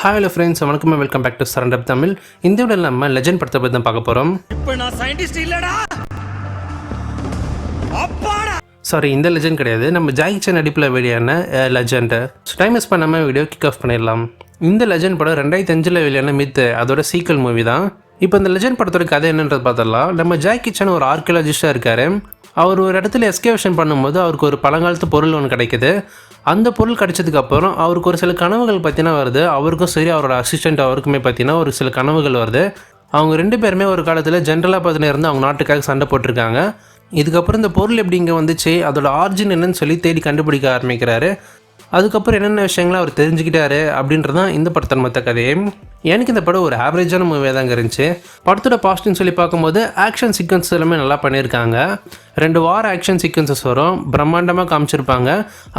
Hi hello friends, வணக்கம், welcome back to சரண்டப் Tamil. இந்த வீடியோவில் நம்ம லெஜெண்ட் படத்தை பற்றி தான் பார்க்க போகிறோம். இப்போ நான் சயின்டிஸ்ட் இல்லடா. அப்பாடா. சாரி, இந்த லெஜெண்ட் கிடையாது, நம்ம ஜாக்கி சான் நடிப்பில் வெளியான லெஜெண்ட். டைம் மிஸ் பண்ணாமல் வீடியோ கிக் ஆஃப் பண்ணிடலாம். இந்த லெஜெண்ட் படம் 2005 வெளியான மித், அதோட சீக்வல் மூவி தான். இப்போ இந்த லெஜெண்ட் படத்தோட கதை என்னன்றது பார்த்தலாம். நம்ம ஜாக்கி சான் ஒரு ஆர்கியாலஜிஸ்டாக இருக்கார். அவர் ஒரு இடத்துல எஸ்கேவேஷன் பண்ணும்போது அவருக்கு ஒரு பழங்காலத்து பொருள் ஒன்று கிடைக்குது. அந்த பொருள் கிடைச்சதுக்கப்புறம் அவருக்கு ஒரு சில கனவுகள் பற்றினா வருது. அவருக்கும் சரி, அவரோட அசிஸ்டண்ட் அவருக்குமே பார்த்தீங்கன்னா ஒரு சில கனவுகள் வருது. அவங்க ரெண்டு பேருமே ஒரு காலத்தில் ஜென்ரலாக பார்த்துன்னு இருந்து அவங்க நாட்டுக்காக சண்டை போட்டிருக்காங்க. இதுக்கப்புறம் இந்த பொருள் எப்படி இங்கே வந்துச்சு, அதோட ஆரிஜின் என்னன்னு சொல்லி தேடி கண்டுபிடிக்க ஆரம்பிக்கிறாரு. அதுக்கப்புறம் என்னென்ன விஷயங்களை அவர் தெரிஞ்சுக்கிட்டாரு அப்படின்றதான் இந்த படத்தின் மொத்த கதையே. எனக்கு இந்த படம் ஒரு ஆவரேஜான மூவியாக தாங்க இருந்துச்சு. படத்தோட பாசிட்டிவ்னு சொல்லி பார்க்கும்போது ஆக்ஷன் சீக்வன்ஸ் எல்லாமே நல்லா பண்ணியிருக்காங்க. 2 வார ஆக்ஷன் சீக்வன்சஸ் வரும், பிரம்மாண்டமாக காமிச்சிருப்பாங்க.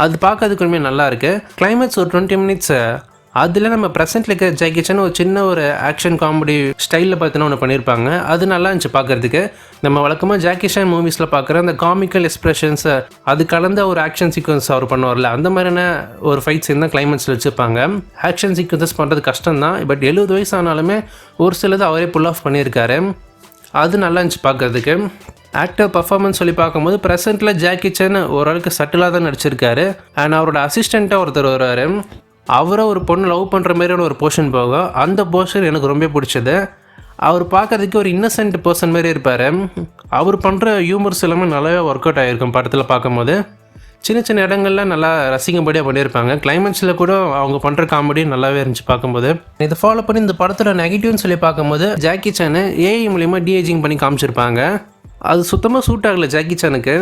அது பார்க்கறதுக்குமே நல்லா இருக்குது. கிளைமேக்ஸ் ஒரு 20 மினிட்ஸ், அதில் நம்ம ப்ரெசென்ட்டில் இருக்க ஜாக்கி சான் ஒரு சின்ன ஒரு ஆக்ஷன் காமெடி ஸ்டைலில் பார்த்தீங்கன்னா ஒன்று பண்ணியிருப்பாங்க. அது நல்லா இருந்துச்சு பார்க்குறதுக்கு. நம்ம வழக்கமாக ஜாக்கி சான் மூவிஸில் பார்க்குற அந்த காமிக்கல் எக்ஸ்ப்ரெஷன்ஸ், அது கலந்த ஒரு ஆக்ஷன் சீக்வன்ஸ் அவர் பண்ணுவார்ல, அந்த மாதிரியான ஒரு ஃபைட் சீன் தான் கிளைமேக்ஸில் வச்சுருப்பாங்க. ஆக்ஷன் சீக்வன்சஸ் பண்ணுறது கஷ்டம் தான், பட் 70 வயசு ஆனாலுமே ஒரு சிலது அவரே புல் ஆஃப் பண்ணியிருக்காரு. அது நல்லா இருந்துச்சு பார்க்குறதுக்கு. ஆக்டர் பர்ஃபார்மன்ஸ் சொல்லி பார்க்கும்போது ப்ரெசென்ட்டில் ஜாக்கி சான் ஓரளவுக்கு சட்டிலாக தான் நடிச்சிருக்காரு. அண்ட் அவரோட அசிஸ்டண்ட்டாக ஒருத்தர் வருவார். அவரை ஒரு பொண்ணு லவ் பண்ணுற மாதிரியான ஒரு போர்ஷன் போகும். அந்த போர்ஷன் எனக்கு ரொம்ப பிடிச்சது. அவர் பார்க்குறதுக்கு ஒரு இன்னசென்ட் பர்சன் மாதிரி இருப்பார். அவர் பண்ணுற ஹியூமர்ஸ் எல்லாமே நல்லாவே ஒர்க் அவுட் ஆகிருக்கும் படத்தில் பார்க்கும்போது. சின்ன சின்ன இடங்கள்லாம் நல்லா ரசிக்கும்படியாக பண்ணியிருப்பாங்க. கிளைமேக்ஸில் கூட அவங்க பண்ணுற காமெடி நல்லாவே இருந்துச்சு பார்க்கும்போது. இதை ஃபாலோ பண்ணி இந்த படத்தோட நெகட்டிவ்னு சொல்லி பார்க்கும்போது ஜாக்கி சான் ஏஐ மூலிமா டிஏஜிங் பண்ணி காமிச்சிருப்பாங்க. அது சுத்தமாக சூட் ஆகலை ஜாக்கி சானுக்கு.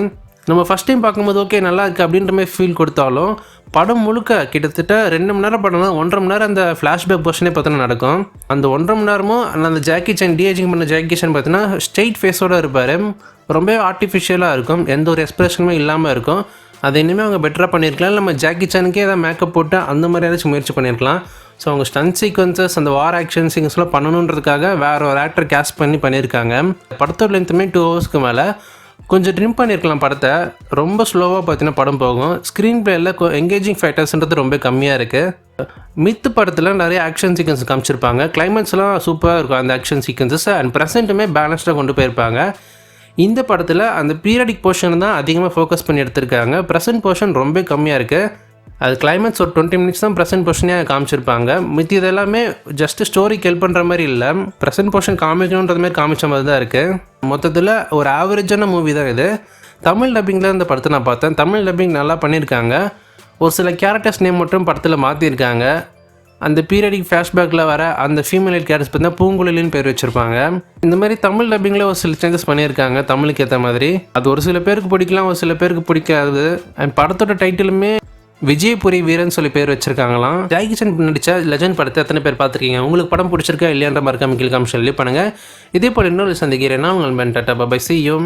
நம்ம ஃபஸ்ட் டைம் பார்க்கும்போது ஓகே நல்லா இருக்குது அப்படின்ற மாதிரி ஃபீல் கொடுத்தாலும் படம் முழுக்க கிட்டத்தட்ட 2 மணி நேரம் படம் தான். 1.5 மணி நேரம் அந்த ஃப்ளாஷ்பேக் போர்ஷனே பார்த்தீங்கன்னா நடக்கும். அந்த 1.5 மணி நேரமும் அந்த ஜாக்கி சான் டிஏஜிங் பண்ண ஜாக்கி சான் பார்த்தீங்கன்னா ஸ்ட்ரெயிட் ஃபேஸோடு இருப்பார். ரொம்பவே ஆர்டிஃபிஷியலாக இருக்கும், எந்த ஒரு எக்ஸ்பிரஷனுமே இல்லாமல் இருக்கும். அதை இனிமேல் அவங்க பெட்டராக பண்ணியிருக்கலாம். நம்ம ஜாக்கி சானுக்கே ஏதாவது மேக்கப் போட்டு அந்த மாதிரி ஏதாச்சும் முயற்சி பண்ணியிருக்கலாம். ஸோ அவங்க ஸ்டன்ட் சீக்வன்சஸ், அந்த வார் ஆக்ஷன் சீக்வன்ஸ்லாம் பண்ணணுன்றதுக்காக வேறு ஒரு ஆக்டர் கேஸ்ட் பண்ணியிருக்காங்க. படத்தோட லென்த்துமே 2 ஹவர்ஸ்க்கு மேலே. கொஞ்சம் ட்ரிம் பண்ணியிருக்கலாம் படத்தை. ரொம்ப ஸ்லோவாக பார்த்தீங்கன்னா படம் போகும். ஸ்க்ரீன் பிளேயில் எங்கேஜிங் ஃபேக்டர்ஸ்ன்றது ரொம்ப கம்மியாக இருக்குது. மித்து படத்தில் நிறைய ஆக்ஷன் சீக்வன்ஸ் காமிச்சிருப்பாங்க. கிளைமேக்ஸ்லாம் சூப்பராக இருக்கும் அந்த ஆக்ஷன் சீக்வன்சஸ். அண்ட் ப்ரெசென்ட்டுமே பேலன்ஸ்டாக கொண்டு போயிருப்பாங்க. இந்த படத்தில் அந்த பீரியடிக் போர்ஷன் தான் அதிகமாக ஃபோக்கஸ் பண்ணி எடுத்திருக்காங்க. ப்ரெசென்ட் போர்ஷன் ரொம்ப கம்மியாக இருக்குது. அது கிளைமேக்ஸ் ஒரு 20 மினிட்ஸ் தான் ப்ரெசென்ட் போர்ஷனே காமிச்சிருப்பாங்க. மித்தி இதெல்லாமே ஜஸ்ட்டு ஸ்டோரிக்கு ஹெல்ப் பண்ணுற மாதிரி இல்லை, ப்ரெசென்ட் போர்ஷன் காமிக்கணுன்றது மாதிரி காமிச்ச மாதிரி தான் இருக்குது. மொத்தத்தில் ஒரு ஆவரேஜான மூவி தான் இது. தமிழ் டப்பிங்கில் இந்த படத்தை நான் பார்த்தேன். தமிழ் டப்பிங் நல்லா பண்ணியிருக்காங்க. ஒரு சில கேரக்டர்ஸ் நேம் மட்டும் படத்தில் மாற்றிருக்காங்க. அந்த பீரியடிக் ஃப்ளாஷ்பேக்கில் வர அந்த ஃபீமேல் கேரக்டர்ஸ் பார்த்தீங்கன்னா பூங்குழலின்னு பேர் வச்சுருப்பாங்க. இந்த மாதிரி தமிழ் டப்பிங்கில் ஒரு சில சேஞ்சஸ் பண்ணியிருக்காங்க தமிழுக்கு ஏற்ற மாதிரி. அது ஒரு சில பேருக்கு பிடிக்கலாம், ஒரு சில பேருக்கு பிடிக்காது. அண்ட் படத்தோட டைட்டிலுமே விஜயபுரி வீரன் சொல்லி பேர் வச்சிருக்காங்களாம். ஜாக்கி சான் நடித்த லெஜெண்ட் படத்தை எத்தனை பேர் பார்த்துருக்கீங்க? உங்களுக்கு படம் பிடிச்சிருக்கா இல்லையான்ற மறக்காம கீழே காமிச்சு லீவ் பண்ணுங்கள். இதே போல் இன்னொரு சந்திக்கிறேன்னா உங்கள் டாட்டா பை, see you.